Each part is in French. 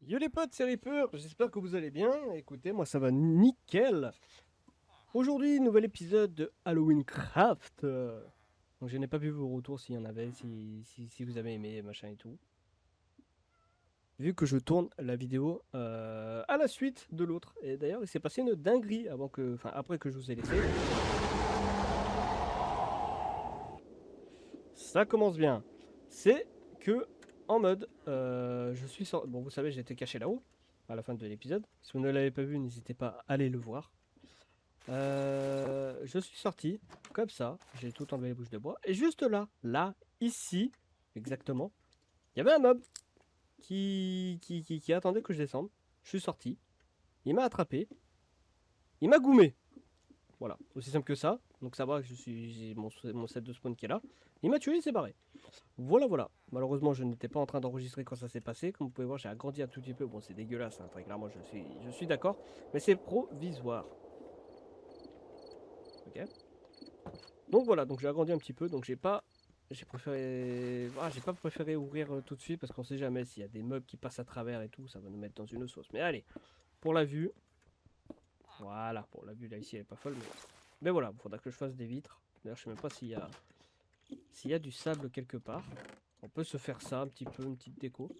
Yo les potes, c'est Ripper, j'espère que vous allez bien. Écoutez, moi ça va nickel. Aujourd'hui, nouvel épisode de Halloween Craft. Donc je n'ai pas vu vos retours s'il y en avait, si vous avez aimé, machin et tout. Vu que je tourne la vidéo à la suite de l'autre. Et d'ailleurs, il s'est passé une dinguerie après que je vous ai laissé. Ça commence bien. C'est que en mode, je suis sorti. Bon, vous savez, j'étais caché là-haut à la fin de l'épisode. Si vous ne l'avez pas vu, n'hésitez pas à aller le voir. Je suis sorti, comme ça, j'ai tout enlevé les bouches de bois, et juste là, ici, exactement, il y avait un mob qui attendait que je descende. Je suis sorti, il m'a attrapé, il m'a goumé. Voilà, aussi simple que ça. Donc ça va, j'ai mon set de spawn qui est là. Il m'a tué, il s'est barré. Voilà, voilà. Malheureusement, je n'étais pas en train d'enregistrer quand ça s'est passé. Comme vous pouvez voir, j'ai agrandi un tout petit peu. Bon, c'est dégueulasse, hein, très clairement, je suis d'accord. Mais c'est provisoire. Ok. Donc voilà, donc j'ai agrandi un petit peu, donc j'ai pas préféré ouvrir tout de suite parce qu'on sait jamais s'il y a des meubles qui passent à travers et tout, ça va nous mettre dans une sauce. Mais allez, pour la vue, voilà, pour la vue là ici elle est pas folle, mais voilà, il faudra que je fasse des vitres. D'ailleurs, je sais même pas s'il y a du sable quelque part. On peut se faire ça un petit peu, une petite déco.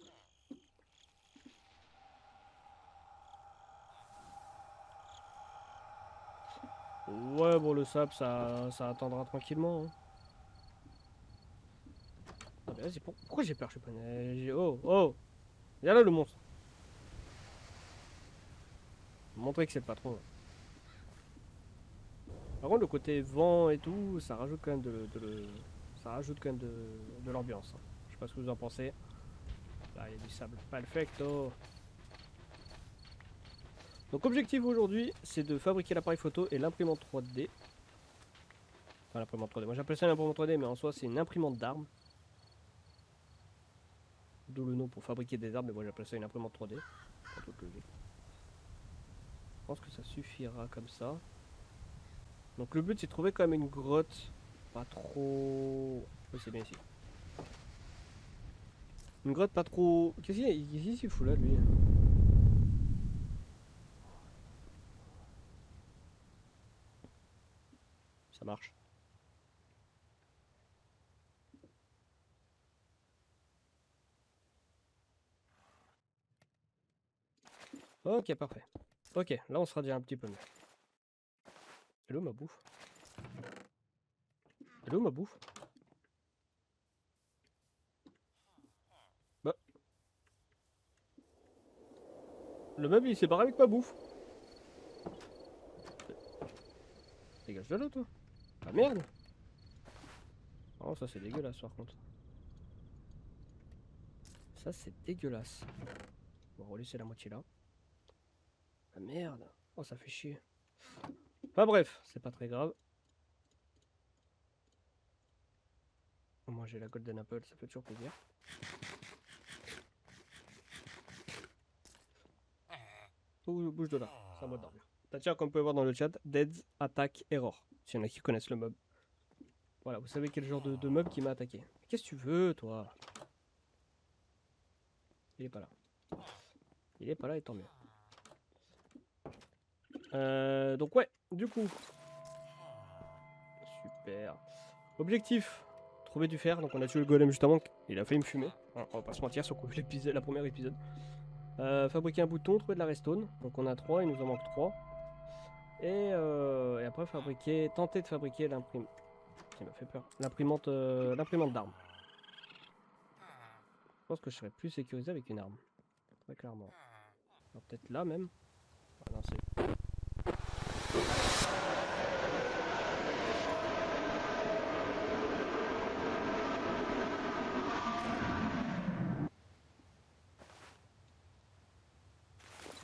Ouais, bon, le sable, ça attendra tranquillement, hein. Ah, mais vas-y, pourquoi j'ai peur? Je sais pas. Oh, oh! Viens là le monstre. Montrer que c'est le patron, là. Par contre, le côté vent et tout, ça rajoute quand même ça rajoute quand même de l'ambiance, hein. Je sais pas ce que vous en pensez. Là, il y a du sable. Perfecto. Donc, objectif aujourd'hui, c'est de fabriquer l'appareil photo et l'imprimante 3D. Enfin, l'imprimante 3D. Moi, j'appelle ça une imprimante 3D, mais en soi, c'est une imprimante d'armes. D'où le nom pour fabriquer des armes, mais moi, j'appelle ça une imprimante 3D. Pas toute logique. Je pense que ça suffira comme ça. Donc, le but, c'est de trouver quand même une grotte. Pas trop. Oui, c'est bien ici. Une grotte pas trop. Qu'est-ce qu'il fout là, lui? Ça marche. Ok, parfait. Ok, là on sera déjà un petit peu mieux. Elle est où ma bouffe? Elle est où ma bouffe? Bah, le meuble il s'est barré avec ma bouffe. Dégage de là, toi. Ah merde! Oh, ça c'est dégueulasse par contre. Ça c'est dégueulasse. On va relaisser la moitié là. Ah merde! Oh, ça fait chier. Enfin bref, c'est pas très grave. Au moins j'ai la Golden Apple, ça fait toujours plaisir. Bouge de là, c'est à moi de dormir. Tiens, comme vous pouvez voir dans le chat, Deads Attack Error. S'il y en a qui connaissent le mob. Voilà, vous savez quel genre de mob qui m'a attaqué. Qu'est-ce que tu veux, toi? Il est pas là. Il est pas là et tant mieux. Donc ouais, du coup, super. Objectif, trouver du fer. Donc on a tué le golem justement. Il a failli me fumer. Hein, on va pas se mentir, sur la première épisode. Fabriquer un bouton, trouver de la redstone. Donc on a 3, il nous en manque 3. Et après tenter de fabriquer l'imprimante. Qui m'a fait peur. L'imprimante d'armes. Je pense que je serais plus sécurisé avec une arme. Très clairement. Alors peut-être là même. Ah non, c'est.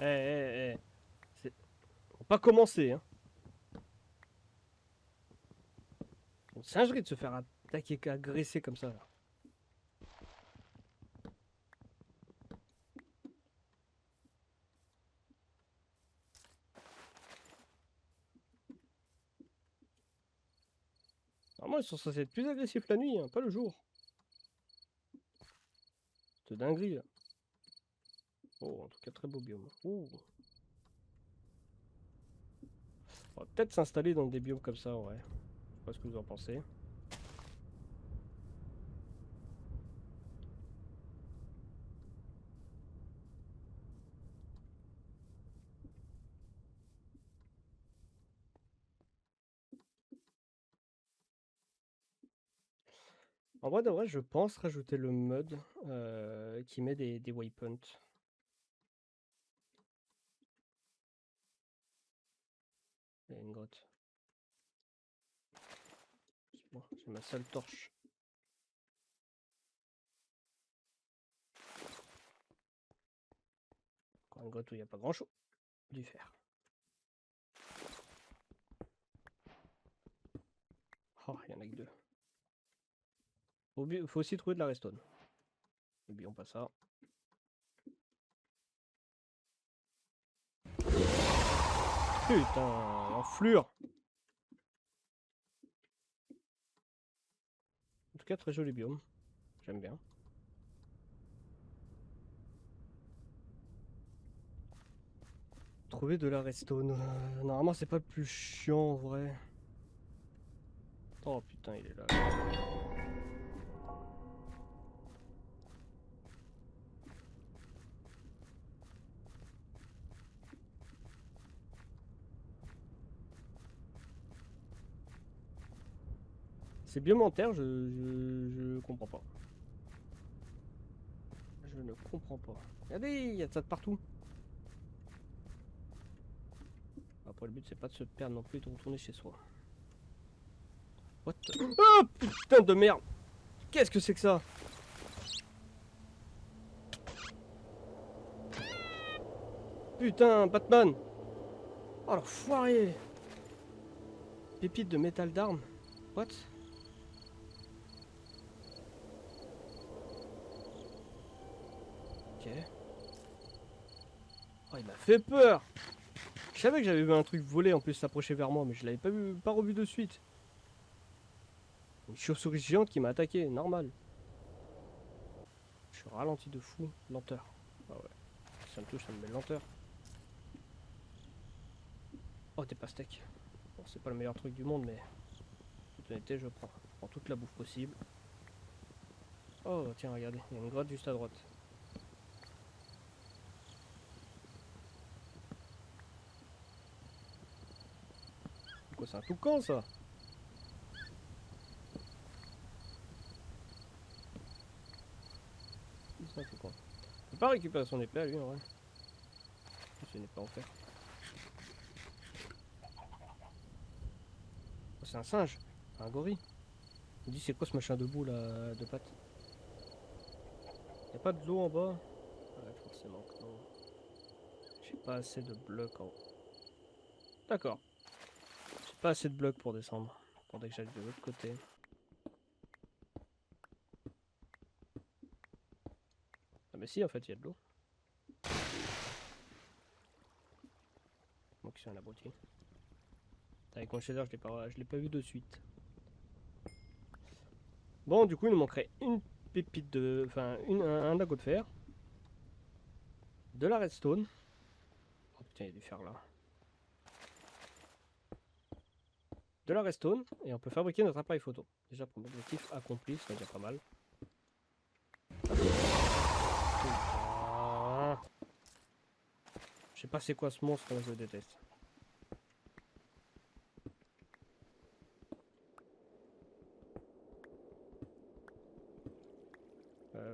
Eh, eh, eh. C'est. Faut pas commencer, hein. Une singerie de se faire attaquer, agresser comme ça, là. Normalement, ils sont censés être plus agressifs la nuit, hein, pas le jour. C'est dinguerie, là. Oh, en tout cas, très beau biome. Ouh. On va peut-être s'installer dans des biomes comme ça, ouais. Je sais pas ce que vous en pensez. En vrai de vrai, je pense rajouter le mode qui met des waypoints. Il y a une grotte. Bon, j'ai ma seule torche. Encore une grotte où il n'y a pas grand chose. Du fer. Oh, il y en a que deux. Faut aussi trouver de la redstone. N'oublions pas ça. Putain, enflure. En tout cas, très joli biome. J'aime bien. Trouver de la redstone. Normalement, c'est pas le plus chiant en vrai. Oh putain, il est là. C'est biome en terre, je comprends pas. Je ne comprends pas. Regardez, il y a ça de partout. Après, le but, c'est pas de se perdre non plus et de retourner chez soi. What the... Oh putain de merde. Qu'est-ce que c'est que ça? Putain, Batman. Oh l'enfoiré. Pépite de métal d'armes. What? Ok. Oh, il m'a fait peur. Je savais que j'avais vu un truc voler en plus s'approcher vers moi, mais je l'avais pas vu, pas revu de suite. Une chauve-souris géante qui m'a attaqué, normal. Je suis ralenti de fou. Lenteur. Ah ouais. Si ça me touche, ça me met lenteur. Oh, des pastèques. Bon, c'est pas le meilleur truc du monde, mais toute honnêteté, je prends. Je prends toute la bouffe possible. Oh, tiens, regardez, il y a une grotte juste à droite. C'est quoi, c'est un toucan, ça? C'est un toucan. Il peut pas récupérer son épée à lui, en vrai. C'est une épée en fer. Oh, c'est un singe. Un gorille. Il dit, c'est quoi ce machin debout, là, de pattes? Y a pas de l'eau en bas? Ouais, forcément que non. J'ai pas assez de blocs en haut. D'accord. J'ai pas assez de blocs pour descendre. Attendez que j'aille de l'autre côté. Ah mais si, en fait, il y a de l'eau. Donc c'est un abruti. Avec mon shader, je l'ai pas vu de suite. Bon, du coup, il nous manquerait une pépite de... Enfin, un lagot de fer. De la redstone. Oh putain, il y a du fer là. De la redstone. Et on peut fabriquer notre appareil photo. Déjà, pour l'objectif accompli, c'est déjà pas mal. Putain. Je sais pas c'est quoi ce monstre, mais je le déteste.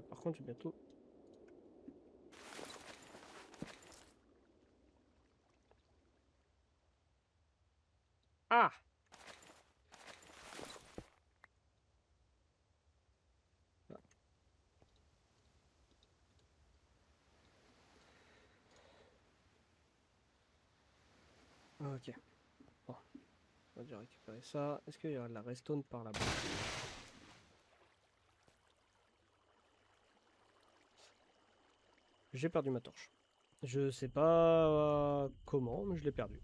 Par contre, j'ai bientôt... Ah! Ok. Bon, on va déjà récupérer ça. Est-ce qu'il y aura de la redstone par là-bas? J'ai perdu ma torche. Je sais pas comment, mais je l'ai perdu.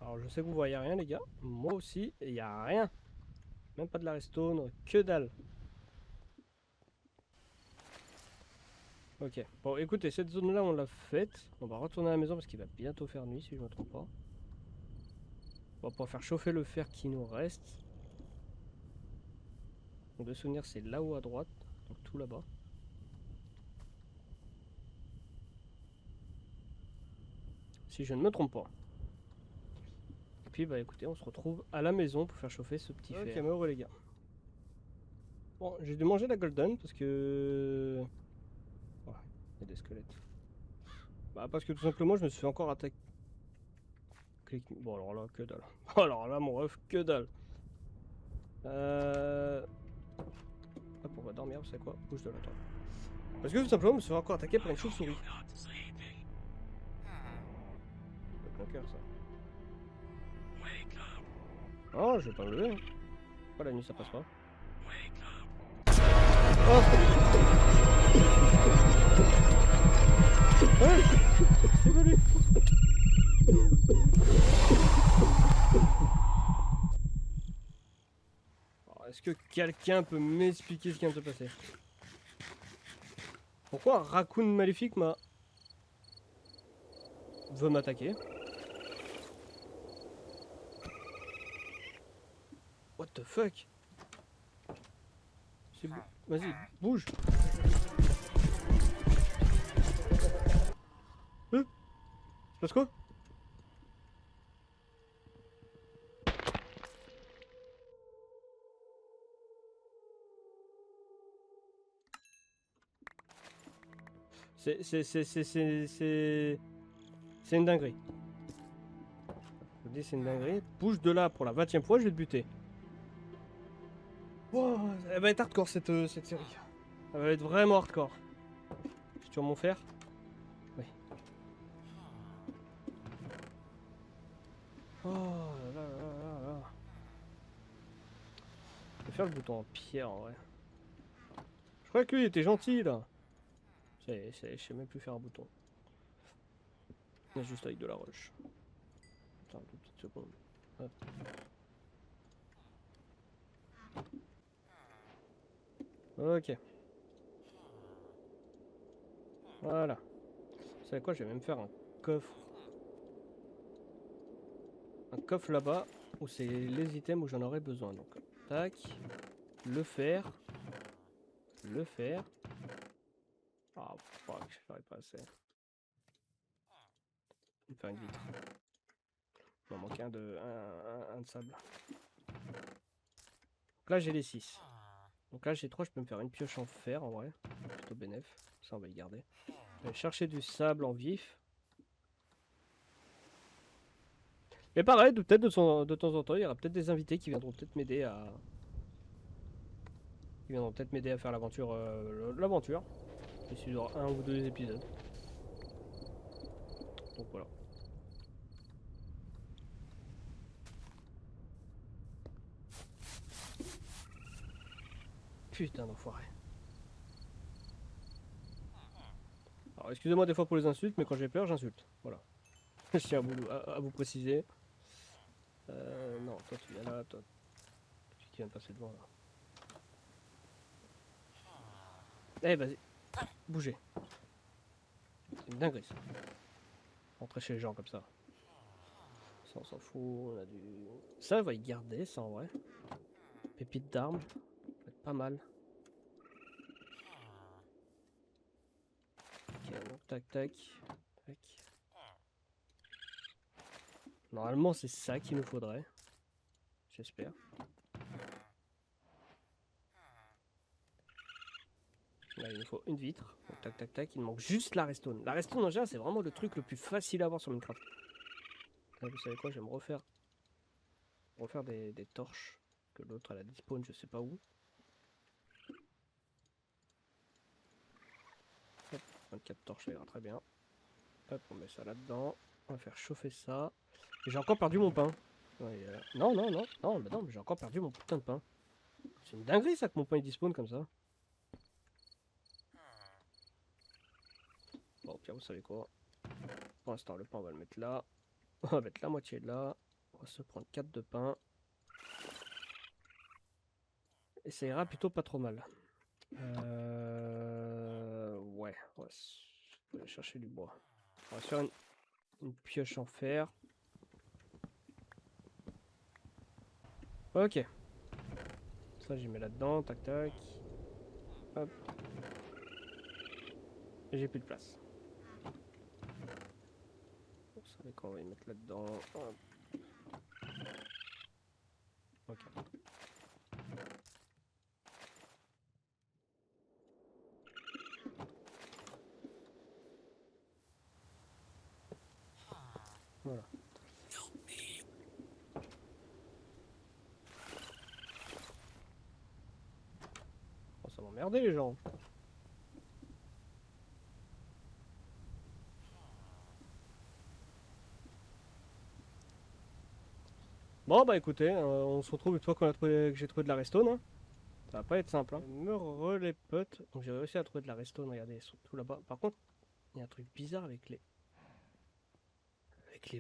Alors je sais que vous voyez rien les gars. Moi aussi, il n'y a rien. Même pas de la redstone, que dalle. Ok, bon écoutez, cette zone là on l'a faite. On va retourner à la maison parce qu'il va bientôt faire nuit si je me trompe pas. On va pouvoir faire chauffer le fer qui nous reste. Donc de souvenir c'est là-haut à droite, donc tout là-bas. Si je ne me trompe pas. Et puis bah écoutez, on se retrouve à la maison pour faire chauffer ce petit fer. Ok, me heureux les gars. Bon, j'ai dû manger la golden parce que... Oh, il y a des squelettes. Bah parce que tout simplement je me suis fait encore attaquer. Bon alors là, que dalle. Alors là mon ref, que dalle. Hop, on va dormir, c'est quoi? Bouge de là, toi. Parce que tout simplement je me suis fait encore attaquer par une chauve-souris. C'est mon cœur ça. Oh, je vais pas me lever. Hein. Pourquoi la nuit ça passe pas? Oh ouais, c'est pas lui. Est-ce que quelqu'un peut m'expliquer ce qui vient de se passer? Pourquoi un raccoon maléfique veut m'attaquer? What the fuck? Vas-y, bouge. Il se passe quoi? C'est une dinguerie. Je vous dis c'est une dinguerie. Bouge de là pour la 20e fois, je vais te buter. Oh, elle va être hardcore cette série. Elle va être vraiment hardcore. Je tue mon fer. Oui. Oh là là là là là. Je vais faire le bouton en pierre en vrai. Je croyais que lui était gentil là. Je sais même plus faire un bouton. Mais juste avec de la rush. Attends, 2 petites secondes. Hop. Ok. Voilà. Vous savez quoi, je vais même faire un coffre. Un coffre là-bas, où c'est les items où j'en aurais besoin. Donc, tac. Le fer. Le fer. Ah, fuck, j'aurais pas assez. Je vais faire une vitre. Il m'en manque un de sable. Donc là, j'ai les 6. Donc là, j'ai 3, je peux me faire une pioche en fer en vrai. Plutôt bénéf. Ça, on va y garder. Je vais chercher du sable en vif. Mais pareil, peut-être de temps en temps, il y aura peut-être des invités qui viendront peut-être m'aider à... Qui viendront peut-être m'aider à faire l'aventure. L'aventure. Ici, il y aura 1 ou 2 épisodes. Donc voilà. Putain d'enfoiré. Alors excusez-moi des fois pour les insultes, mais quand j'ai peur, j'insulte. Voilà. Je tiens à vous préciser. Non, toi tu viens là, toi tu viens de passer devant là. Eh vas-y, bougez. C'est une dinguerie ça. Rentrer chez les gens comme ça. Ça on s'en fout, on a du... Ça on va y garder ça en vrai. Pépite d'armes, ça va être pas mal. Ok, donc tac tac. Tac. Normalement c'est ça qu'il nous faudrait. J'espère. Là, il nous faut une vitre. Donc, tac, tac, tac. Il manque juste la redstone. La redstone, en général, c'est vraiment le truc le plus facile à avoir sur Minecraft. Là, vous savez quoi? Je vais me refaire des torches. Que l'autre, elle a despawn, je sais pas où. Hop, 24 torches, ça ira très bien. Hop, on met ça là-dedans. On va faire chauffer ça. Et j'ai encore perdu mon pain. Ouais, non, non, non. Non, bah non, mais j'ai encore perdu mon putain de pain. C'est une dinguerie, ça, que mon pain, il despawn comme ça. Bon, au pire, vous savez quoi? Pour l'instant, le pain, on va le mettre là. On va mettre la moitié de là. On va se prendre 4 de pain. Et ça ira plutôt pas trop mal. Ouais, on va aller chercher du bois. On va faire une pioche en fer. Ok. Ça, j'y mets là-dedans, tac tac. Hop. Et j'ai plus de place. Vous savez quoi, on va y mettre là-dedans. Hop. Ok. Voilà. Oh, ça va m'emmerder les gens. Bon bah écoutez, on se retrouve une fois que j'ai trouvé de la redstone. Hein. Ça va pas être simple. Hein. Me relais potes. Donc j'ai réussi à trouver de la redstone, regardez, ils sont tout là-bas. Par contre, il y a un truc bizarre avec les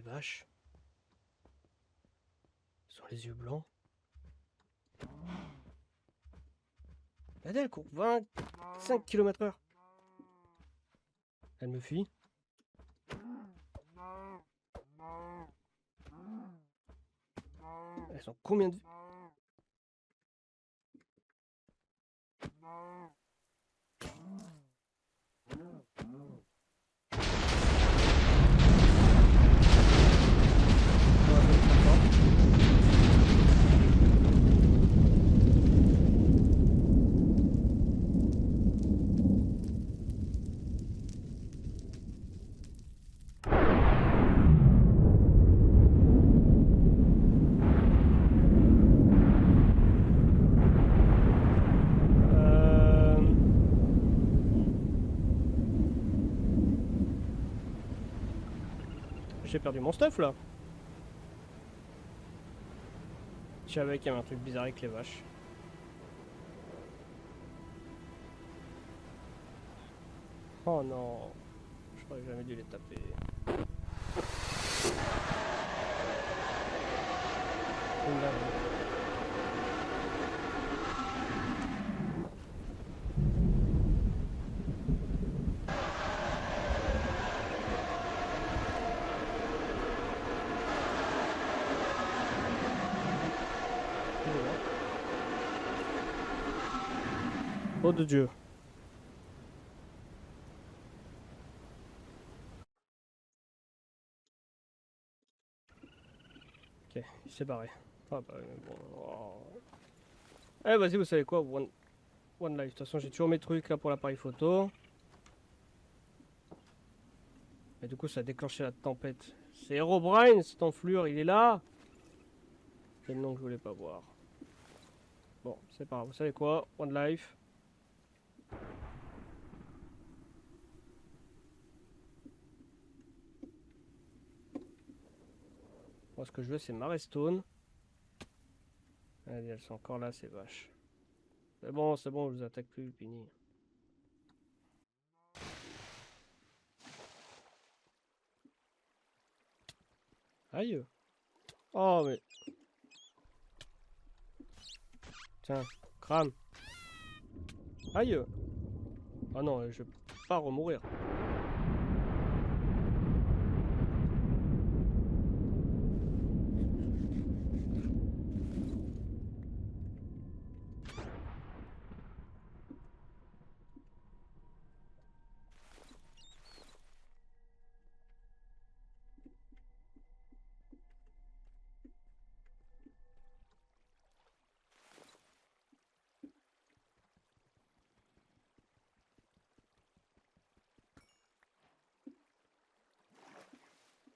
vaches. Ils ont les yeux blancs. Regardez, elle court 25 km/h. Elle me fuit. Elles ont combien de... J'ai perdu mon stuff là. Je savais qu'il y avait un truc bizarre avec les vaches. Oh non. Je crois que j'ai jamais dû les taper. Oh de Dieu. Ok, il s'est barré. Ah bah bon. Oh. Eh vas-y, vous savez quoi, One life. De toute façon, j'ai toujours mes trucs là pour l'appareil photo. Et du coup, ça a déclenché la tempête. C'est Herobrine, cette enflure, il est là. C'est le nom que je voulais pas voir. Bon, c'est pas grave. Vous savez quoi, One life. Moi, ce que je veux, c'est ma redstone. Allez, elles sont encore là, ces vaches. C'est bon, je vous attaque plus, fini. Aïe. Oh, mais... Tiens, crame. Aïe. Ah non, je vais pas remourir.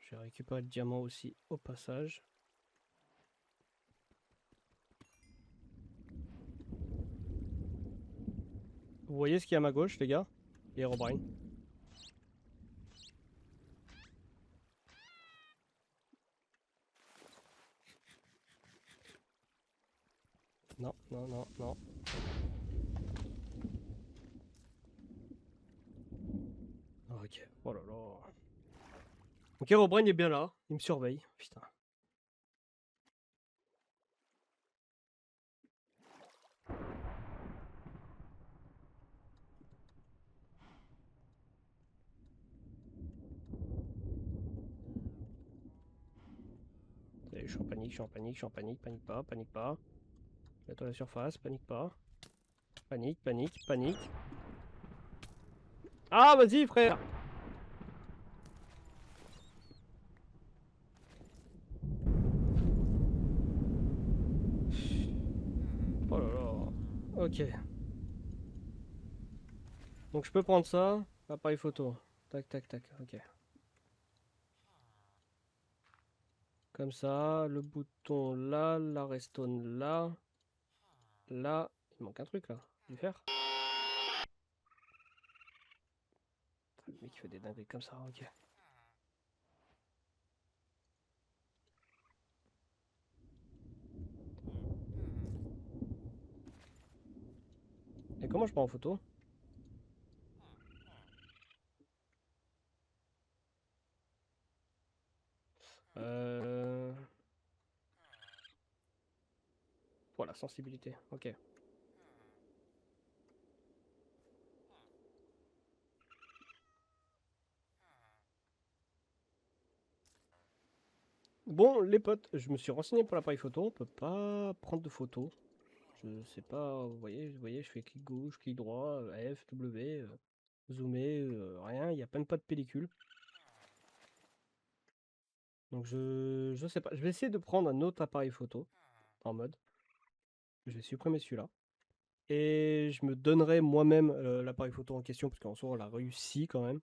Je vais récupérer le diamant aussi au passage. Vous voyez ce qu'il y a à ma gauche, les gars? Les Herobrine. Non, non, non, non. Ok, oh là là. Donc Herobrine est bien là, il me surveille, putain. je suis en panique, je suis en panique, je suis en panique, panique pas, panique pas. Mets-toi à la surface, panique pas. Panique, panique, panique. Ah, vas-y, frère! Oh là là. Ok. Donc je peux prendre ça, appareil photo. Tac, tac, tac, ok. Comme ça, le bouton là, la redstone là. Là, il manque un truc là. Du fer. Le mec qui fait des dingueries comme ça, ok. Et comment je prends en photo? Voilà, sensibilité, ok. Bon, les potes, je me suis renseigné pour l'appareil photo. On peut pas prendre de photos. Je sais pas, vous voyez, je fais clic gauche, clic droit, F, W, zoomer, rien, il n'y a même pas de pellicule. Donc je sais pas, je vais essayer de prendre un autre appareil photo en mode. Je vais supprimer celui-là. Et je me donnerai moi-même l'appareil photo en question, parce qu'en soi on a réussi quand même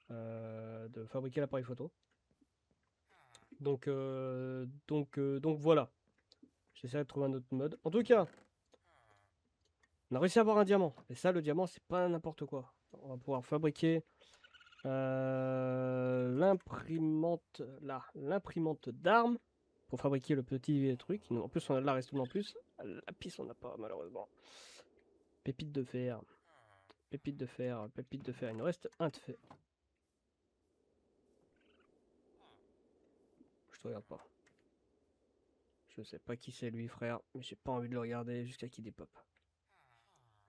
de fabriquer l'appareil photo. Donc voilà. J'essaierai de trouver un autre mode. En tout cas, on a réussi à avoir un diamant. Et ça, le diamant, c'est pas n'importe quoi. On va pouvoir fabriquer l'imprimante là, l'imprimante d'armes pour fabriquer le petit truc. En plus, on a de la redstone en plus. La piste, on n'a pas malheureusement. Pépite de fer. Pépite de fer, pépite de fer. Il nous reste un de fer. Je te regarde pas. Je sais pas qui c'est lui, frère, mais j'ai pas envie de le regarder jusqu'à qu'il dépop.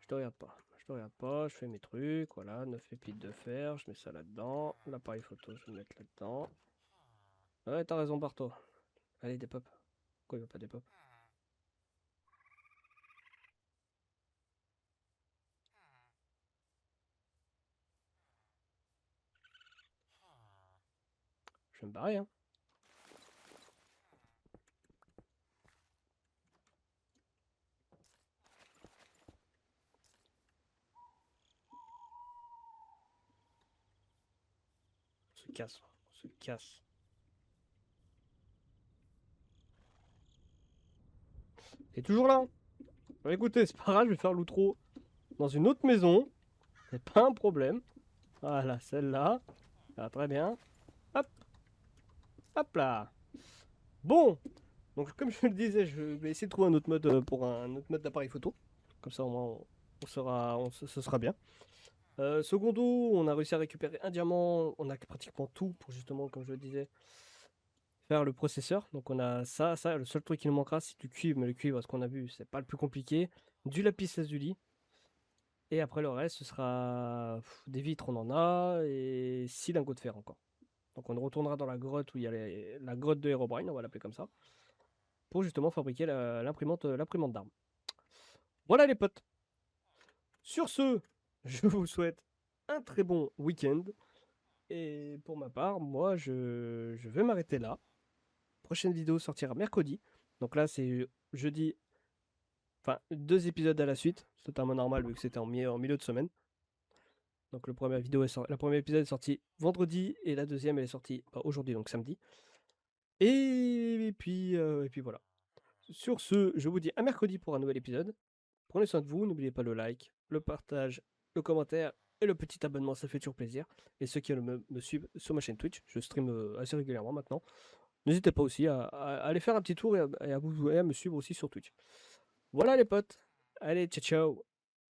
Je te regarde pas. Je te regarde pas, je fais mes trucs, voilà, 9 pépites de fer, je mets ça là-dedans. L'appareil photo, je vais le mettre là-dedans. Ouais, t'as raison, Barto. Allez, dépop. Pourquoi il va pas dépop? Je vais me barrer, hein. On se casse, on se casse. Et toujours là, hein. Bah, écoutez, c'est pas grave, je vais faire l'outro dans une autre maison. C'est pas un problème. Voilà, celle-là. Ah, très bien. Hop, hop là. Bon, donc comme je le disais, je vais essayer de trouver un autre mode pour un autre mode d'appareil photo. Comme ça, au moins, ce sera bien. Secondo, on a réussi à récupérer un diamant. On a pratiquement tout pour justement, comme je le disais, faire le processeur. Donc on a ça, ça. Le seul truc qui nous manquera, c'est du cuivre. Mais le cuivre, ce qu'on a vu, c'est pas le plus compliqué. Du lapis lazuli. Et après le reste, ce sera des vitres, on en a. Et 6 lingots de fer encore. Donc on retournera dans la grotte où il y a la grotte de Herobrine, on va l'appeler comme ça, pour justement fabriquer l'imprimante d'armes. Voilà les potes. Sur ce, je vous souhaite un très bon week-end. Et pour ma part, moi, je vais m'arrêter là. Prochaine vidéo sortira mercredi. Donc là, c'est jeudi. Enfin, 2 épisodes à la suite. C'est totalement normal vu que c'était en milieu de semaine. Donc le premier épisode est sorti vendredi et la deuxième elle est sortie aujourd'hui, donc samedi. Et puis voilà. Sur ce, je vous dis à mercredi pour un nouvel épisode. Prenez soin de vous, n'oubliez pas le like, le partage, le commentaire et le petit abonnement, ça fait toujours plaisir. Et ceux qui me suivent sur ma chaîne Twitch, je stream assez régulièrement maintenant. N'hésitez pas aussi à aller faire un petit tour et à me suivre aussi sur Twitch. Voilà les potes, allez, ciao ciao.